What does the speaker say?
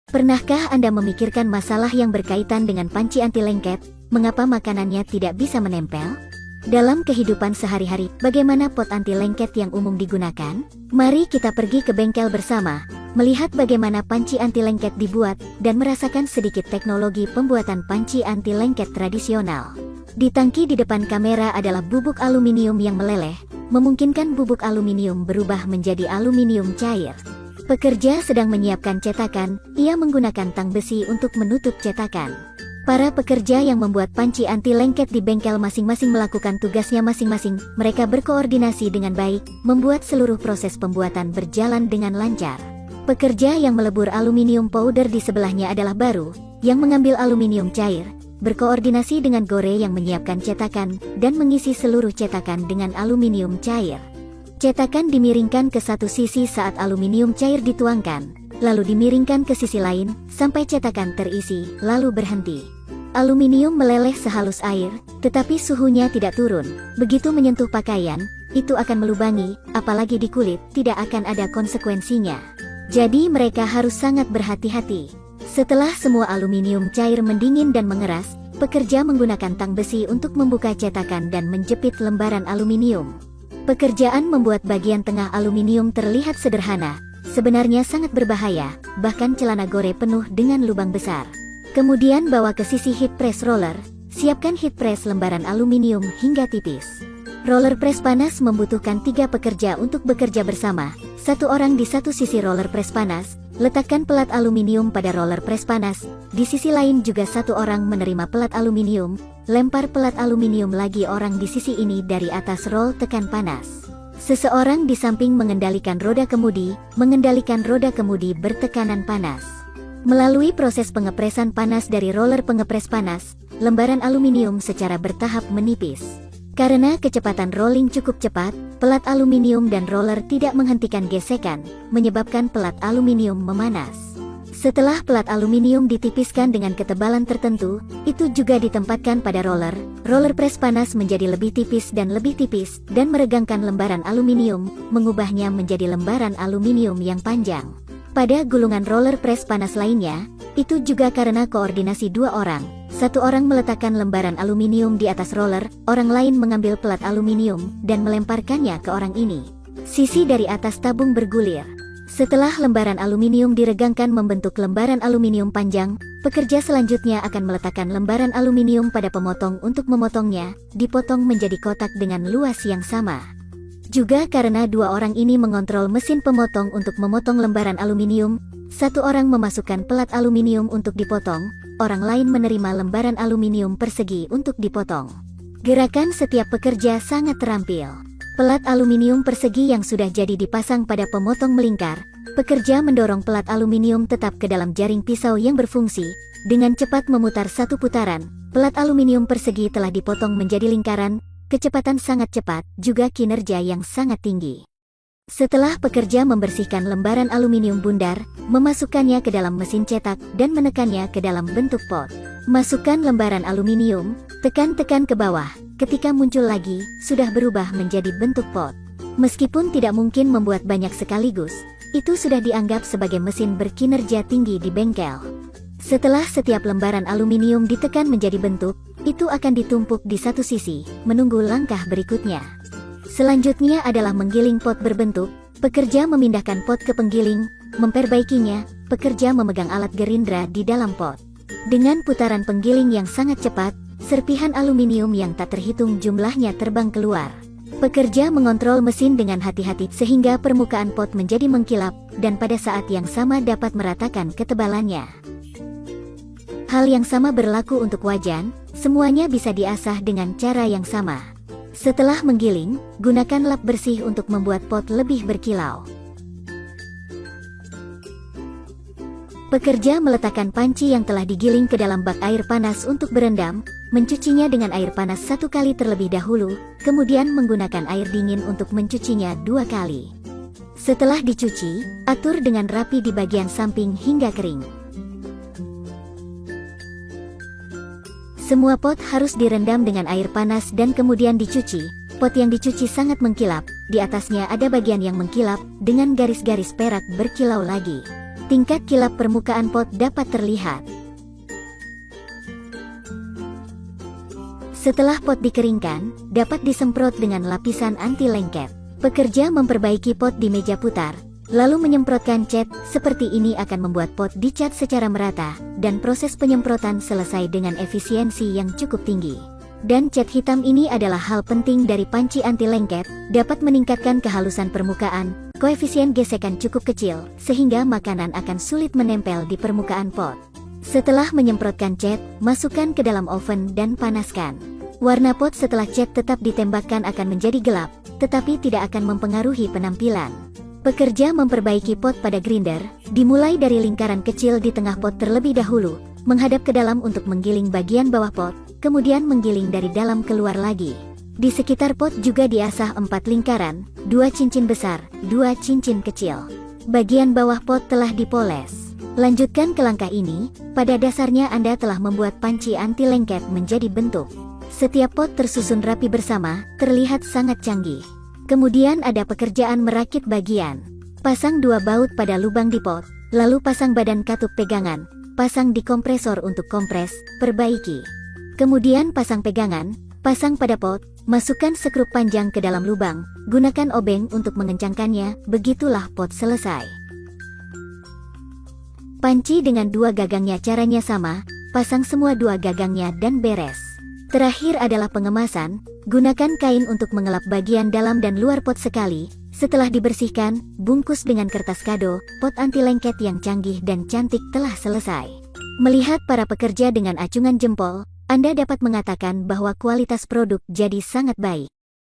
Pernahkah Anda memikirkan masalah yang berkaitan dengan panci anti lengket? Mengapa makanannya tidak bisa menempel? Dalam kehidupan sehari-hari, bagaimana pot anti lengket yang umum digunakan? Mari kita pergi ke bengkel bersama, melihat bagaimana panci anti lengket dibuat, dan merasakan sedikit teknologi pembuatan panci anti lengket tradisional. Di tangki di depan kamera adalah bubuk aluminium yang meleleh, memungkinkan bubuk aluminium berubah menjadi aluminium cair. Pekerja sedang menyiapkan cetakan, ia menggunakan tang besi untuk menutup cetakan. Para pekerja yang membuat panci anti lengket di bengkel masing-masing melakukan tugasnya masing-masing. Mereka berkoordinasi dengan baik, membuat seluruh proses pembuatan berjalan dengan lancar. Pekerja yang melebur aluminium powder di sebelahnya adalah Baru, yang mengambil aluminium cair, berkoordinasi dengan Gore yang menyiapkan cetakan, dan mengisi seluruh cetakan dengan aluminium cair. Cetakan dimiringkan ke satu sisi saat aluminium cair dituangkan, lalu dimiringkan ke sisi lain, sampai cetakan terisi, lalu berhenti. Aluminium meleleh sehalus air, tetapi suhunya tidak turun. Begitu menyentuh pakaian, itu akan melubangi, apalagi di kulit, tidak akan ada konsekuensinya. Jadi mereka harus sangat berhati-hati. Setelah semua aluminium cair mendingin dan mengeras, pekerja menggunakan tang besi untuk membuka cetakan dan menjepit lembaran aluminium. Pekerjaan membuat bagian tengah aluminium terlihat sederhana, sebenarnya sangat berbahaya, bahkan celana Gore penuh dengan lubang besar. Kemudian bawa ke sisi heat press roller, siapkan heat press lembaran aluminium hingga tipis. Roller press panas membutuhkan 3 pekerja untuk bekerja bersama, 1 orang di satu sisi roller press panas, letakkan pelat aluminium pada roller press panas, di sisi lain juga 1 orang menerima pelat aluminium, lempar pelat aluminium lagi orang di sisi ini dari atas roll tekan panas. Seseorang di samping mengendalikan roda kemudi bertekanan panas. Melalui proses pengepresan panas dari roller pengepres panas, lembaran aluminium secara bertahap menipis. Karena kecepatan rolling cukup cepat, pelat aluminium dan roller tidak menghentikan gesekan, menyebabkan pelat aluminium memanas. Setelah pelat aluminium ditipiskan dengan ketebalan tertentu, itu juga ditempatkan pada roller. Roller press panas menjadi lebih tipis dan meregangkan lembaran aluminium, mengubahnya menjadi lembaran aluminium yang panjang. Pada gulungan roller press panas lainnya, itu juga karena koordinasi 2 orang. 1 orang meletakkan lembaran aluminium di atas roller, orang lain mengambil pelat aluminium, dan melemparkannya ke orang ini. Sisi dari atas tabung bergulir. Setelah lembaran aluminium diregangkan membentuk lembaran aluminium panjang, pekerja selanjutnya akan meletakkan lembaran aluminium pada pemotong untuk memotongnya, dipotong menjadi kotak dengan luas yang sama. Juga karena 2 orang ini mengontrol mesin pemotong untuk memotong lembaran aluminium, 1 orang memasukkan pelat aluminium untuk dipotong, orang lain menerima lembaran aluminium persegi untuk dipotong. Gerakan setiap pekerja sangat terampil. Pelat aluminium persegi yang sudah jadi dipasang pada pemotong melingkar, pekerja mendorong pelat aluminium tetap ke dalam jaring pisau yang berfungsi, dengan cepat memutar 1 putaran, pelat aluminium persegi telah dipotong menjadi lingkaran, kecepatan sangat cepat, juga kinerja yang sangat tinggi. Setelah pekerja membersihkan lembaran aluminium bundar, memasukkannya ke dalam mesin cetak, dan menekannya ke dalam bentuk pot. Masukkan lembaran aluminium, tekan-tekan ke bawah, ketika muncul lagi, sudah berubah menjadi bentuk pot. Meskipun tidak mungkin membuat banyak sekaligus, itu sudah dianggap sebagai mesin berkinerja tinggi di bengkel. Setelah setiap lembaran aluminium ditekan menjadi bentuk, itu akan ditumpuk di satu sisi, menunggu langkah berikutnya. Selanjutnya adalah menggiling pot berbentuk, pekerja memindahkan pot ke penggiling, memperbaikinya, pekerja memegang alat gerindra di dalam pot. Dengan putaran penggiling yang sangat cepat, serpihan aluminium yang tak terhitung jumlahnya terbang keluar. Pekerja mengontrol mesin dengan hati-hati sehingga permukaan pot menjadi mengkilap, dan pada saat yang sama dapat meratakan ketebalannya. Hal yang sama berlaku untuk wajan, semuanya bisa diasah dengan cara yang sama. Setelah menggiling, gunakan lap bersih untuk membuat pot lebih berkilau. Pekerja meletakkan panci yang telah digiling ke dalam bak air panas untuk berendam, mencucinya dengan air panas 1 kali terlebih dahulu, kemudian menggunakan air dingin untuk mencucinya 2 kali. Setelah dicuci, atur dengan rapi di bagian samping hingga kering. Semua pot harus direndam dengan air panas dan kemudian dicuci. Pot yang dicuci sangat mengkilap, di atasnya ada bagian yang mengkilap, dengan garis-garis perak berkilau lagi. tingkat kilap permukaan pot dapat terlihat. Setelah pot dikeringkan, dapat disemprot dengan lapisan anti lengket. Pekerja memperbaiki pot di meja putar, lalu menyemprotkan cat. Seperti ini akan membuat pot dicat secara merata, dan proses penyemprotan selesai dengan efisiensi yang cukup tinggi. Dan cat hitam ini adalah hal penting dari panci anti lengket, dapat meningkatkan kehalusan permukaan, koefisien gesekan cukup kecil, sehingga makanan akan sulit menempel di permukaan pot. Setelah menyemprotkan cat, masukkan ke dalam oven dan panaskan. Warna pot setelah cat tetap ditembakkan akan menjadi gelap, tetapi tidak akan mempengaruhi penampilan. Pekerja memperbaiki pot pada grinder, dimulai dari lingkaran kecil di tengah pot terlebih dahulu, menghadap ke dalam untuk menggiling bagian bawah pot, kemudian menggiling dari dalam keluar lagi. Di sekitar pot juga diasah 4 lingkaran, 2 cincin besar, 2 cincin kecil. Bagian bawah pot telah dipoles. Lanjutkan ke langkah ini, pada dasarnya Anda telah membuat panci anti lengket menjadi bentuk. Setiap pot tersusun rapi bersama, terlihat sangat canggih. Kemudian ada pekerjaan merakit bagian. Pasang 2 baut pada lubang di pot, lalu pasang badan katup pegangan, pasang di kompresor untuk kompres, perbaiki. Kemudian pasang pegangan, pasang pada pot, masukkan sekrup panjang ke dalam lubang, gunakan obeng untuk mengencangkannya, begitulah pot selesai. Panci dengan 2 gagangnya caranya sama, pasang semua 2 gagangnya dan beres. Terakhir adalah pengemasan, gunakan kain untuk mengelap bagian dalam dan luar pot sekali. Setelah dibersihkan, bungkus dengan kertas kado. Pot anti lengket yang canggih dan cantik telah selesai. Melihat para pekerja dengan acungan jempol, Anda dapat mengatakan bahwa kualitas produk jadi sangat baik.